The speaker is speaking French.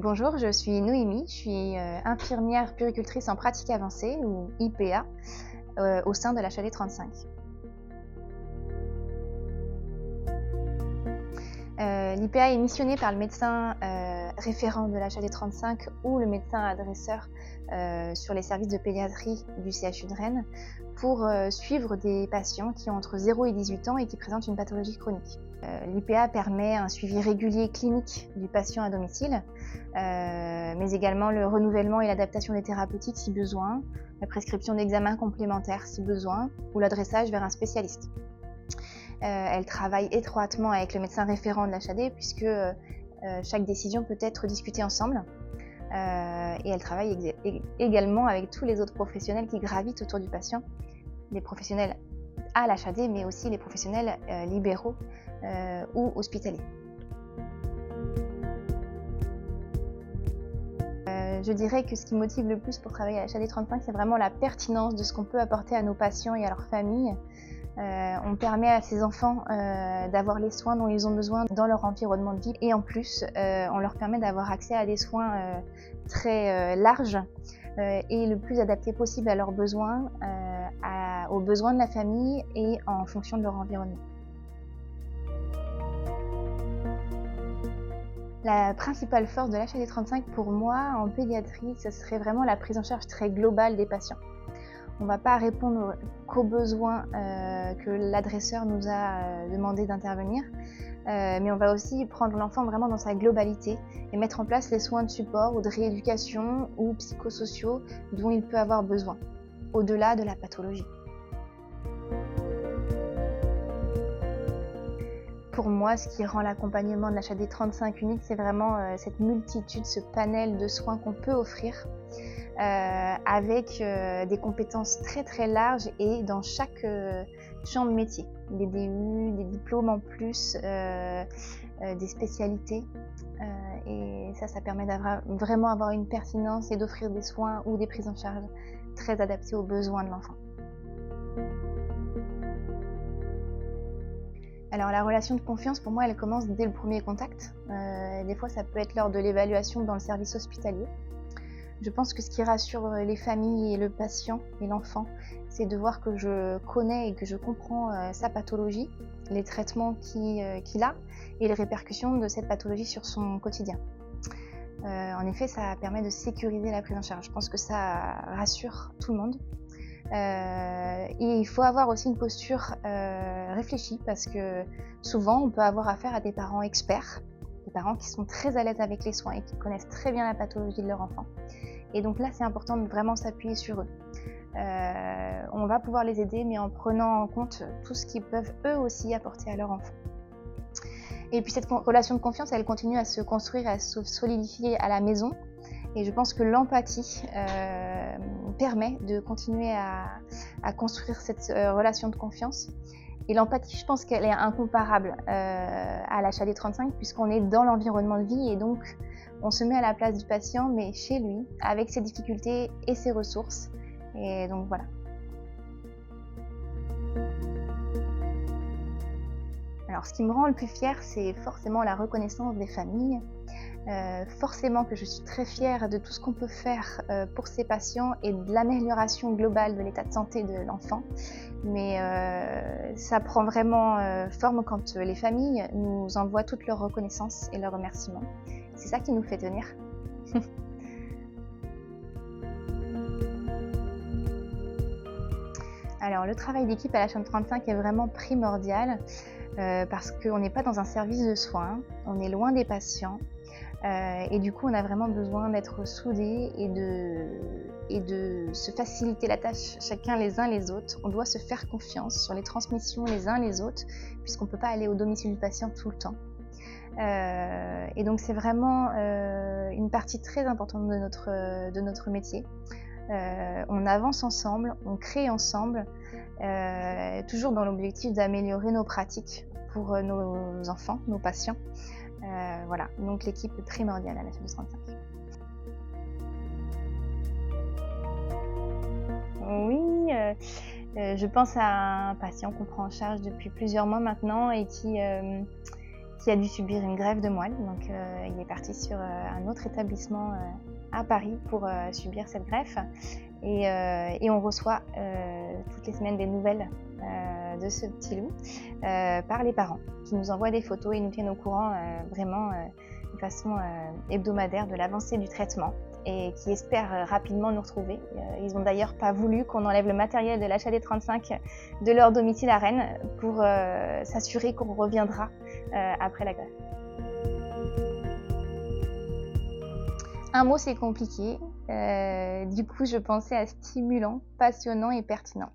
Bonjour, je suis Noémie, je suis infirmière puéricultrice en pratique avancée ou IPA au sein de l'HAD 35. L'IPA est missionnée par le médecin référent de l'HAD 35 ou le médecin adresseur sur les services de pédiatrie du CHU de Rennes pour suivre des patients qui ont entre 0 et 18 ans et qui présentent une pathologie chronique. L'IPA permet un suivi régulier clinique du patient à domicile, mais également le renouvellement et l'adaptation des thérapeutiques si besoin, la prescription d'examens complémentaires si besoin, ou l'adressage vers un spécialiste. Elle travaille étroitement avec le médecin référent de l'HAD puisque chaque décision peut être discutée ensemble. Et elle travaille également avec tous les autres professionnels qui gravitent autour du patient, les professionnels à l'HAD, mais aussi les professionnels libéraux ou hospitaliers. Je dirais que ce qui motive le plus pour travailler à l'HAD 35, c'est vraiment la pertinence de ce qu'on peut apporter à nos patients et à leurs familles. On permet à ces enfants d'avoir les soins dont ils ont besoin dans leur environnement de vie et en plus, on leur permet d'avoir accès à des soins très larges et le plus adaptés possible à leurs besoins, aux besoins de la famille et en fonction de leur environnement. La principale force de l'HAD 35 pour moi en pédiatrie, ce serait vraiment la prise en charge très globale des patients. On ne va pas répondre qu'aux besoins que l'adresseur nous a demandé d'intervenir, mais on va aussi prendre l'enfant vraiment dans sa globalité et mettre en place les soins de support ou de rééducation ou psychosociaux dont il peut avoir besoin, au-delà de la pathologie. Pour moi, ce qui rend l'accompagnement de l'HAD 35 unique, c'est vraiment cette multitude, ce panel de soins qu'on peut offrir avec des compétences très très larges et dans chaque champ de métier. Des DU, des diplômes en plus, des spécialités. Et ça permet vraiment avoir une pertinence et d'offrir des soins ou des prises en charge très adaptées aux besoins de l'enfant. Alors la relation de confiance, pour moi, elle commence dès le premier contact. Des fois, ça peut être lors de l'évaluation dans le service hospitalier. Je pense que ce qui rassure les familles et le patient et l'enfant, c'est de voir que je connais et que je comprends sa pathologie, les traitements qu'il a et les répercussions de cette pathologie sur son quotidien. En effet, ça permet de sécuriser la prise en charge. Je pense que ça rassure tout le monde. Et il faut avoir aussi une posture réfléchie parce que souvent on peut avoir affaire à des parents experts, des parents qui sont très à l'aise avec les soins et qui connaissent très bien la pathologie de leur enfant. Et donc là, c'est important de vraiment s'appuyer sur eux. On va pouvoir les aider, mais en prenant en compte tout ce qu'ils peuvent eux aussi apporter à leur enfant. Et puis cette relation de confiance, elle continue à se construire, à se solidifier à la maison. Et je pense que l'empathie permet de continuer à construire cette relation de confiance. Et l'empathie, je pense qu'elle est incomparable à l'HAD 35 puisqu'on est dans l'environnement de vie et donc on se met à la place du patient, mais chez lui, avec ses difficultés et ses ressources. Et donc voilà. Alors ce qui me rend le plus fière, c'est forcément la reconnaissance des familles. Forcément que je suis très fière de tout ce qu'on peut faire pour ces patients et de l'amélioration globale de l'état de santé de l'enfant. Mais ça prend vraiment forme quand les familles nous envoient toute leur reconnaissance et leurs remerciements. C'est ça qui nous fait tenir. Alors le travail d'équipe à l'HAD 35 est vraiment primordial parce qu'on n'est pas dans un service de soins, on est loin des patients. Et du coup, on a vraiment besoin d'être soudés et de se faciliter la tâche chacun les uns les autres. On doit se faire confiance sur les transmissions les uns les autres, puisqu'on ne peut pas aller au domicile du patient tout le temps. Et donc, c'est vraiment une partie très importante de notre métier. On avance ensemble, on crée ensemble, toujours dans l'objectif d'améliorer nos pratiques pour nos enfants, nos patients. Voilà, donc l'équipe est primordiale à l'HAD 35. Oui, je pense à un patient qu'on prend en charge depuis plusieurs mois maintenant et qui qui a dû subir une greffe de moelle. Donc il est parti sur un autre établissement à Paris pour subir cette greffe. Et on reçoit toutes les semaines des nouvelles de ce petit loup par les parents qui nous envoient des photos et nous tiennent au courant vraiment de façon hebdomadaire de l'avancée du traitement et qui espèrent rapidement nous retrouver. Ils n'ont d'ailleurs pas voulu qu'on enlève le matériel de l'HAD35 de leur domicile à Rennes pour s'assurer qu'on reviendra après la greffe. Un mot, c'est compliqué. Du coup, je pensais à stimulant, passionnant et pertinent.